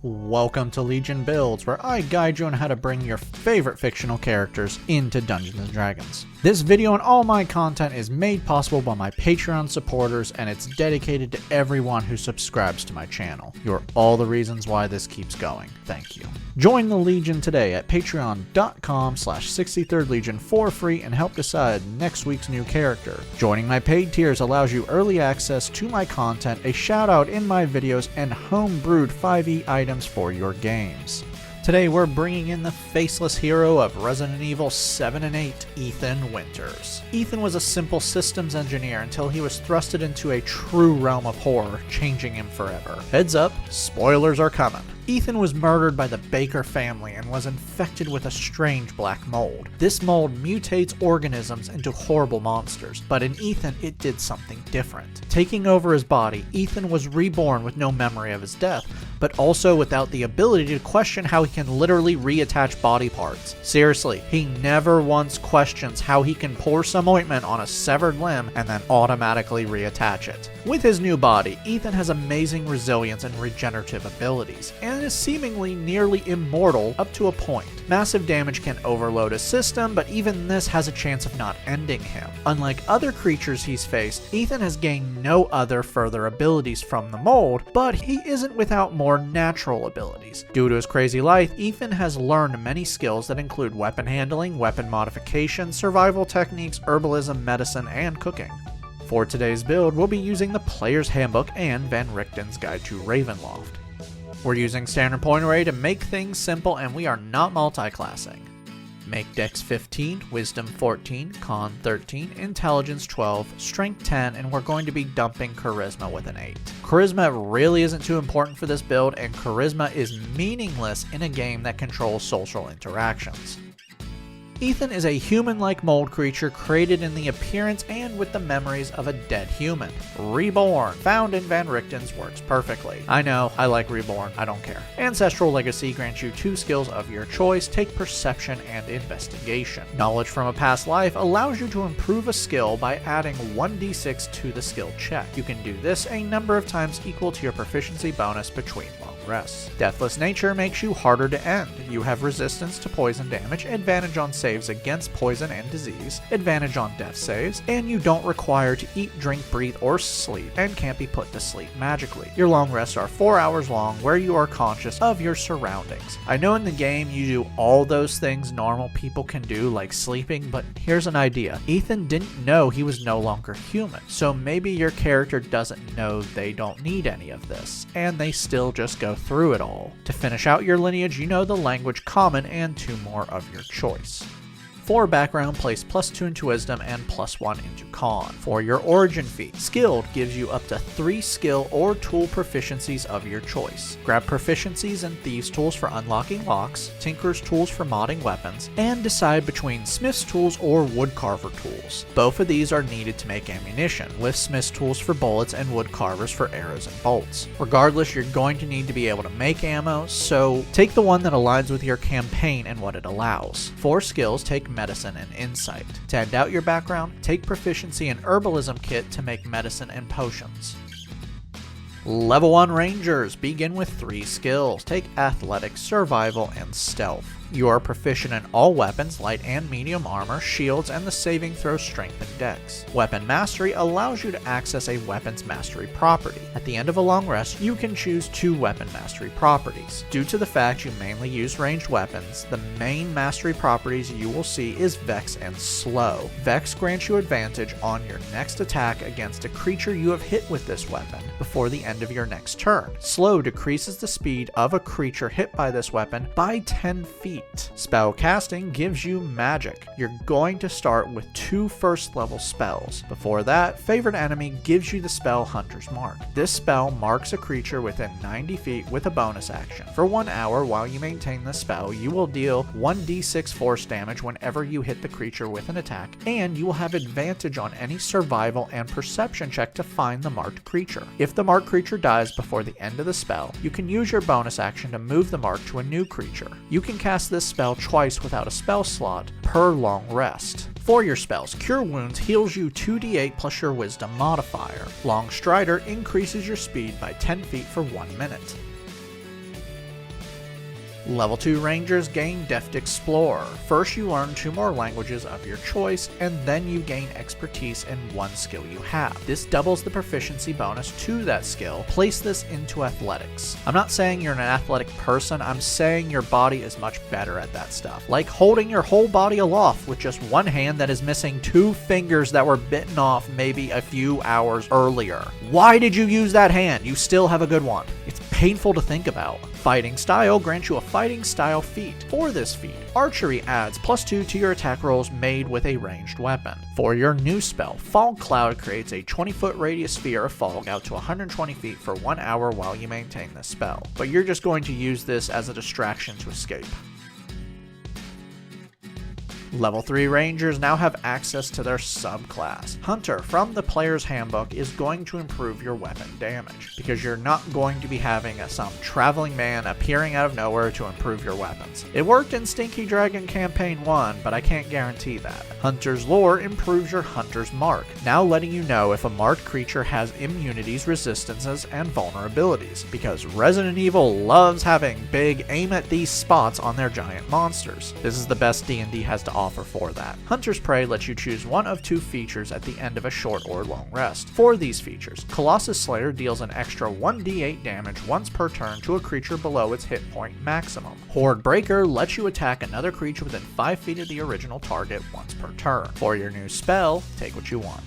Welcome to Legion Builds, where I guide you on how to bring your favorite fictional characters into Dungeons & Dragons. This video and all my content is made possible by my Patreon supporters, and it's dedicated to everyone who subscribes to my channel. You're all the reasons why this keeps going. Thank you. Join the Legion today at patreon.com/63rdlegion for free and help decide next week's new character. Joining my paid tiers allows you early access to my content, a shout out in my videos, and home-brewed 5e items for your games. Today we're bringing in the faceless hero of Resident Evil 7 and 8, Ethan Winters. Ethan was a simple systems engineer until he was thrusted into a true realm of horror, changing him forever. Heads up, spoilers are coming. Ethan was murdered by the Baker family and was infected with a strange black mold. This mold mutates organisms into horrible monsters, but in Ethan it did something different. Taking over his body, Ethan was reborn with no memory of his death, but also without the ability to question how he can literally reattach body parts. Seriously, he never once questions how he can pour some ointment on a severed limb and then automatically reattach it. With his new body, Ethan has amazing resilience and regenerative abilities, and is seemingly nearly immortal up to a point. Massive damage can overload his system, but even this has a chance of not ending him. Unlike other creatures he's faced, Ethan has gained no other further abilities from the mold, but he isn't without more natural abilities. Due to his crazy life, Ethan has learned many skills that include weapon handling, weapon modification, survival techniques, herbalism, medicine, and cooking. For today's build, we'll be using the Player's Handbook and Van Richten's Guide to Ravenloft. We're using standard point array to make things simple, and we are not multi-classing. Make Dex 15, Wisdom 14, Con 13, Intelligence 12, Strength 10, and we're going to be dumping Charisma with an 8. Charisma really isn't too important for this build, and Charisma is meaningless in a game that controls social interactions. Ethan is a human-like mold creature created in the appearance and with the memories of a dead human. Reborn, found in Van Richten's, works perfectly. I know, I like Reborn, I don't care. Ancestral Legacy grants you 2 skills of your choice, take Perception and Investigation. Knowledge from a past life allows you to improve a skill by adding 1d6 to the skill check. You can do this a number of times equal to your proficiency bonus between long rests. Deathless Nature makes you harder to end. You have resistance to poison damage, advantage on saves against poison and disease, advantage on death saves, and you don't require to eat, drink, breathe, or sleep, and can't be put to sleep magically. Your long rests are 4 hours long, where you are conscious of your surroundings. I know in the game you do all those things normal people can do, like sleeping, but here's an idea. Ethan didn't know he was no longer human, so maybe your character doesn't know they don't need any of this, and they still just go through it all. To finish out your lineage, you know the language Common and 2 more of your choice. For background, place +2 into Wisdom and +1 into Con. For your origin feat, Skilled gives you up to 3 skill or tool proficiencies of your choice. Grab proficiencies in Thieves' Tools for unlocking locks, Tinker's Tools for modding weapons, and decide between Smith's Tools or Woodcarver Tools. Both of these are needed to make ammunition, with Smith's Tools for bullets and Woodcarvers for arrows and bolts. Regardless, you're going to need to be able to make ammo, so take the one that aligns with your campaign and what it allows. For skills, take Medicine and Insight. To end out your background, take Proficiency in Herbalism Kit to make medicine and potions. Level 1 Rangers begin with 3 skills. Take Athletics, Survival, and Stealth. You are proficient in all weapons, light and medium armor, shields, and the saving throw strength and dex. Weapon Mastery allows you to access a weapons mastery property. At the end of a long rest, you can choose 2 weapon mastery properties. Due to the fact you mainly use ranged weapons, the main mastery properties you will see is Vex and Slow. Vex grants you advantage on your next attack against a creature you have hit with this weapon before the end of your next turn. Slow decreases the speed of a creature hit by this weapon by 10 feet. Spell casting gives you magic. You're going to start with 2 first level spells. Before that, Favorite Enemy gives you the spell Hunter's Mark. This spell marks a creature within 90 feet with a bonus action. For 1 hour while you maintain the spell, you will deal 1d6 force damage whenever you hit the creature with an attack, and you will have advantage on any survival and perception check to find the marked creature. If the marked creature dies before the end of the spell, you can use your bonus action to move the mark to a new creature. You can cast this spell twice without a spell slot per long rest. For your spells, Cure Wounds heals you 2d8 plus your Wisdom modifier. Long Strider increases your speed by 10 feet for 1 minute. Level 2 Rangers gain Deft Explorer. First you learn 2 more languages of your choice, and then you gain expertise in one skill you have. This doubles the proficiency bonus to that skill. Place this into athletics. I'm not saying you're an athletic person, I'm saying your body is much better at that stuff. Like holding your whole body aloft with just one hand that is missing 2 fingers that were bitten off maybe a few hours earlier. Why did you use that hand? You still have a good one. It's painful to think about. Fighting Style grants you a Fighting Style feat. For this feat, Archery adds +2 to your attack rolls made with a ranged weapon. For your new spell, Fog Cloud creates a 20-foot radius sphere of fog out to 120 feet for 1 hour while you maintain this spell, but you're just going to use this as a distraction to escape. Level 3 Rangers now have access to their subclass. Hunter from the Player's Handbook is going to improve your weapon damage, because you're not going to be having some traveling man appearing out of nowhere to improve your weapons. It worked in Stinky Dragon Campaign 1, but I can't guarantee that. Hunter's Lore improves your Hunter's Mark, now letting you know if a marked creature has immunities, resistances, and vulnerabilities, because Resident Evil loves having big aim at these spots on their giant monsters. This is the best D&D has to offer for that. Hunter's Prey lets you choose one of 2 features at the end of a short or long rest. For these features, Colossus Slayer deals an extra 1d8 damage once per turn to a creature below its hit point maximum. Horde Breaker lets you attack another creature within 5 feet of the original target once per turn. For your new spell, take what you want.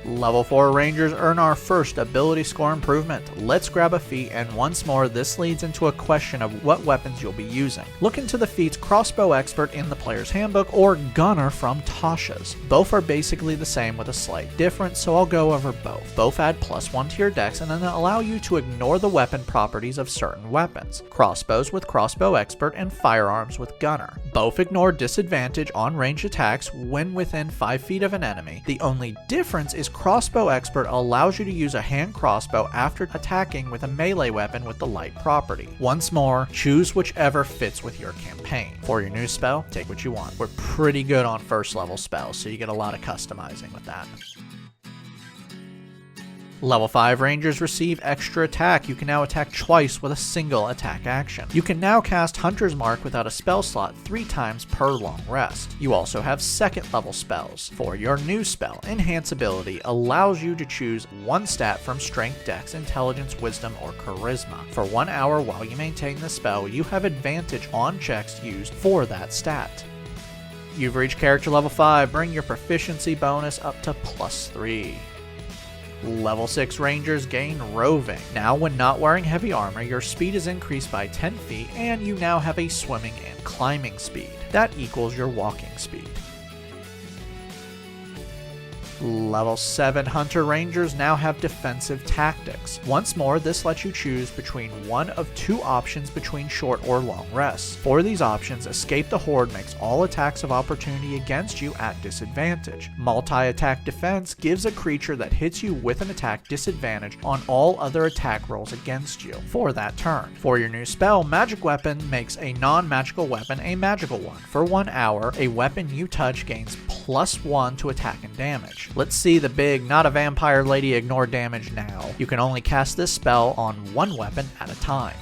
Level 4 Rangers earn our first ability score improvement. Let's grab a feat, and once more this leads into a question of what weapons you'll be using. Look into the feats Crossbow Expert in the Player's Handbook or Gunner from Tasha's. Both are basically the same with a slight difference, so I'll go over both. Both add +1 to your dex and then allow you to ignore the weapon properties of certain weapons. Crossbows with Crossbow Expert and firearms with Gunner. Both ignore disadvantage on ranged attacks when within 5 feet of an enemy. The only difference is Crossbow Expert allows you to use a hand crossbow after attacking with a melee weapon with the light property. Once more, choose whichever fits with your campaign. For your new spell, take what you want. We're pretty good on first level spells, so you get a lot of customizing with that. Level 5 Rangers receive extra attack. You can now attack twice with a single attack action. You can now cast Hunter's Mark without a spell slot 3 times per long rest. You also have second level spells. For your new spell, Enhance Ability allows you to choose one stat from Strength, Dex, Intelligence, Wisdom, or Charisma. For 1 hour while you maintain the spell, you have advantage on checks used for that stat. You've reached character level 5, bring your proficiency bonus up to +3. Level 6 Rangers gain Roving. Now when not wearing heavy armor, your speed is increased by 10 feet and you now have a swimming and climbing speed. That equals your walking speed. Level 7 Hunter Rangers now have Defensive Tactics. Once more, this lets you choose between one of 2 options between short or long rests. For these options, Escape the Horde makes all attacks of opportunity against you at disadvantage. Multi-Attack Defense gives a creature that hits you with an attack disadvantage on all other attack rolls against you for that turn. For your new spell, Magic Weapon makes a non-magical weapon a magical one. For 1 hour, a weapon you touch gains +1 to attack and damage. Let's see the big not a vampire lady ignore damage now. You can only cast this spell on one weapon at a time.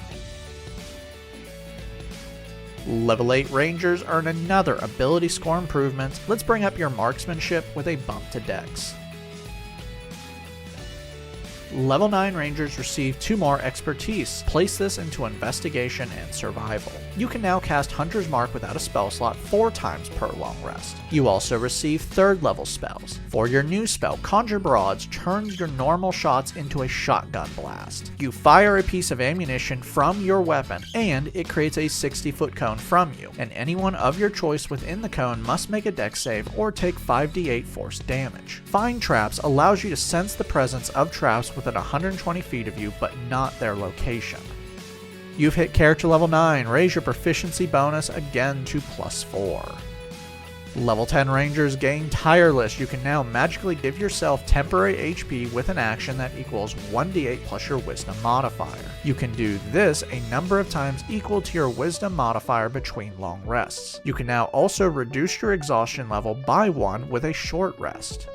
Level 8 Rangers earn another ability score improvement. Let's bring up your marksmanship with a bump to dex. Level 9 Rangers receive 2 more expertise. Place this into investigation and survival. You can now cast Hunter's Mark without a spell slot 4 times per long rest. You also receive 3rd level spells. For your new spell, Conjure Broads turns your normal shots into a shotgun blast. You fire a piece of ammunition from your weapon and it creates a 60-foot cone from you, and anyone of your choice within the cone must make a dex save or take 5d8 force damage. Find Traps allows you to sense the presence of traps within 120 feet of you, but not their location. You've hit character level 9, raise your proficiency bonus again to +4. Level 10 Rangers gain Tireless. You can now magically give yourself temporary HP with an action that equals 1d8 plus your Wisdom modifier. You can do this a number of times equal to your Wisdom modifier between long rests. You can now also reduce your exhaustion level by 1 with a short rest.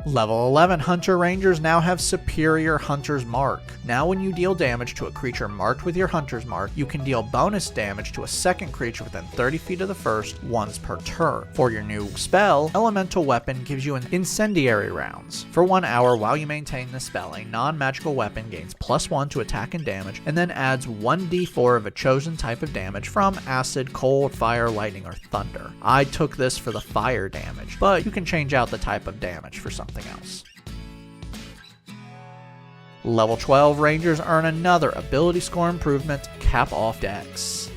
Level 11 Hunter Rangers now have Superior Hunter's Mark. Now when you deal damage to a creature marked with your Hunter's Mark, you can deal bonus damage to a second creature within 30 feet of the first once per turn. For your new spell, Elemental Weapon gives you an Incendiary Rounds. For 1 hour while you maintain the spell, a non-magical weapon gains +1 to attack and damage, and then adds 1d4 of a chosen type of damage from acid, cold, fire, lightning, or thunder. I took this for the fire damage, but you can change out the type of damage for something else. Level 12 Rangers earn another ability score improvement, Cap Off Dex.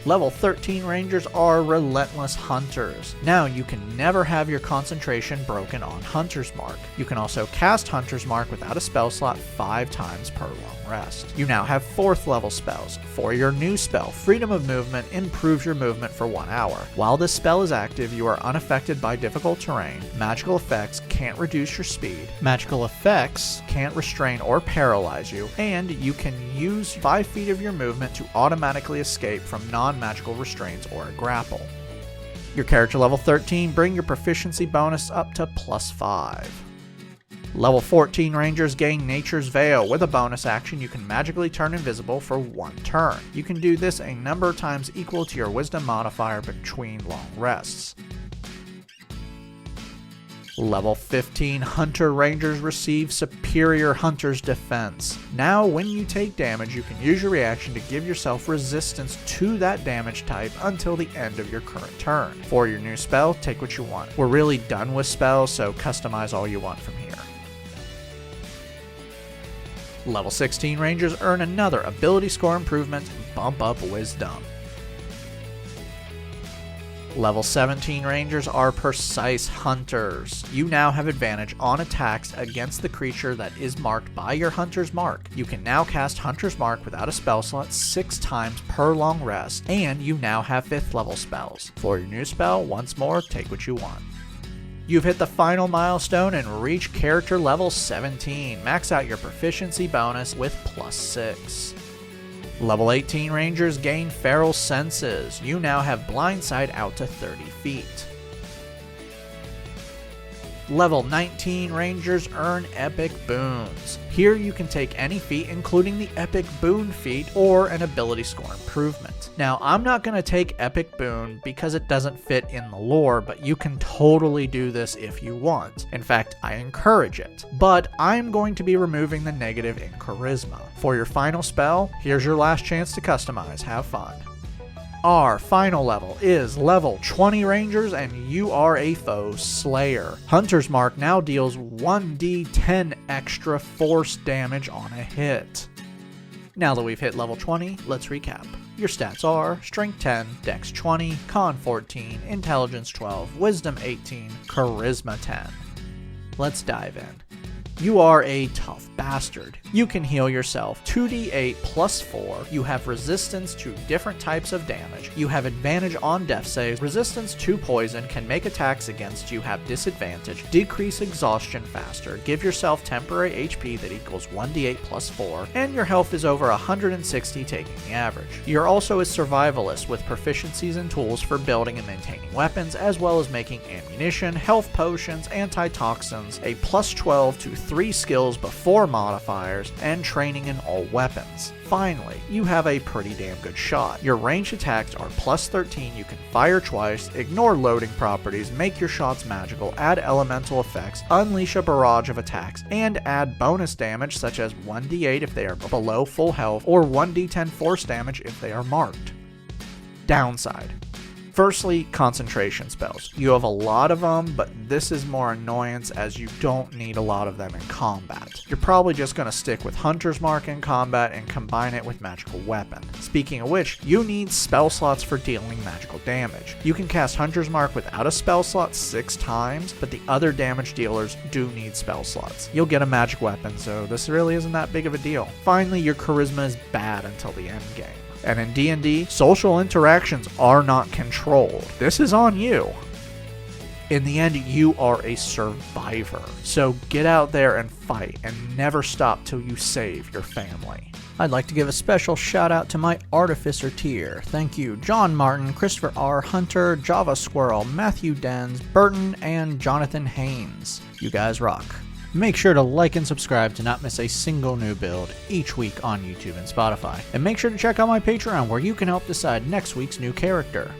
Level 13 Rangers are Relentless Hunters. Now you can never have your concentration broken on Hunter's Mark. You can also cast Hunter's Mark without a spell slot 5 times per long rest. You now have 4th level spells. For your new spell, Freedom of Movement improves your movement for 1 hour. While this spell is active, you are unaffected by difficult terrain. Magical effects can't reduce your speed. Magical effects can't restrain or paralyze you, and you can use 5 feet of your movement to automatically escape from non-magical restraints or a grapple. Your character level 13 bring your proficiency bonus up to +5. Level 14 Rangers gain Nature's Veil. With a bonus action, you can magically turn invisible for 1 turn. You can do this a number of times equal to your Wisdom modifier between long rests. Level 15 Hunter Rangers receive Superior Hunter's Defense. Now when you take damage, you can use your reaction to give yourself resistance to that damage type until the end of your current turn. For your new spell, take what you want. We're really done with spells, so customize all you want from here. Level 16 Rangers earn another ability score improvement, Bump Up Wisdom. Level 17 Rangers are Precise Hunters. You now have advantage on attacks against the creature that is marked by your Hunter's Mark. You can now cast Hunter's Mark without a spell slot 6 times per long rest, and you now have 5th level spells. For your new spell, once more, take what you want. You've hit the final milestone and reach character level 17. Max out your proficiency bonus with +6. Level 18 Rangers gain Feral Senses. You now have blind sight out to 30 feet. Level 19 Rangers earn Epic Boons. Here you can take any feat, including the Epic Boon feat or an ability score improvement. Now, I'm not going to take Epic Boon because it doesn't fit in the lore, but you can totally do this if you want. In fact, I encourage it. But I'm going to be removing the negative in Charisma. For your final spell, here's your last chance to customize. Have fun. Our final level is level 20 Rangers, and you are a Foe Slayer. Hunter's Mark now deals 1d10 extra force damage on a hit. Now that we've hit level 20, let's recap. Your stats are Strength 10, Dex 20, Con 14, Intelligence 12, Wisdom 18, Charisma 10. Let's dive in. You are a tough bastard. You can heal yourself 2d8 + 4. You have resistance to different types of damage. You have advantage on death saves. Resistance to poison, can make attacks against you have disadvantage. Decrease exhaustion faster. Give yourself temporary HP that equals 1d8 + 4. And your health is over 160, taking the average. You're also a survivalist with proficiencies and tools for building and maintaining weapons, as well as making ammunition, health potions, antitoxins, a +12 to 3 skills before modifiers, and training in all weapons. Finally, you have a pretty damn good shot. Your ranged attacks are +13, you can fire twice, ignore loading properties, make your shots magical, add elemental effects, unleash a barrage of attacks, and add bonus damage such as 1d8 if they are below full health, or 1d10 force damage if they are marked. Downside. Firstly, concentration spells. You have a lot of them, but this is more annoyance as you don't need a lot of them in combat. You're probably just going to stick with Hunter's Mark in combat and combine it with magical weapon. Speaking of which, you need spell slots for dealing magical damage. You can cast Hunter's Mark without a spell slot 6 times, but the other damage dealers do need spell slots. You'll get a magic weapon, so this really isn't that big of a deal. Finally, your charisma is bad until the end game. And in D&D, social interactions are not controlled. This is on you. In the end, you are a survivor. So get out there and fight, and never stop till you save your family. I'd like to give a special shout out to my Artificer tier. Thank you John Martin, Christopher R. Hunter, Java Squirrel, Matthew Dens, Burton, and Jonathan Haynes. You guys rock. Make sure to like and subscribe to not miss a single new build each week on YouTube and Spotify. And make sure to check out my Patreon where you can help decide next week's new character.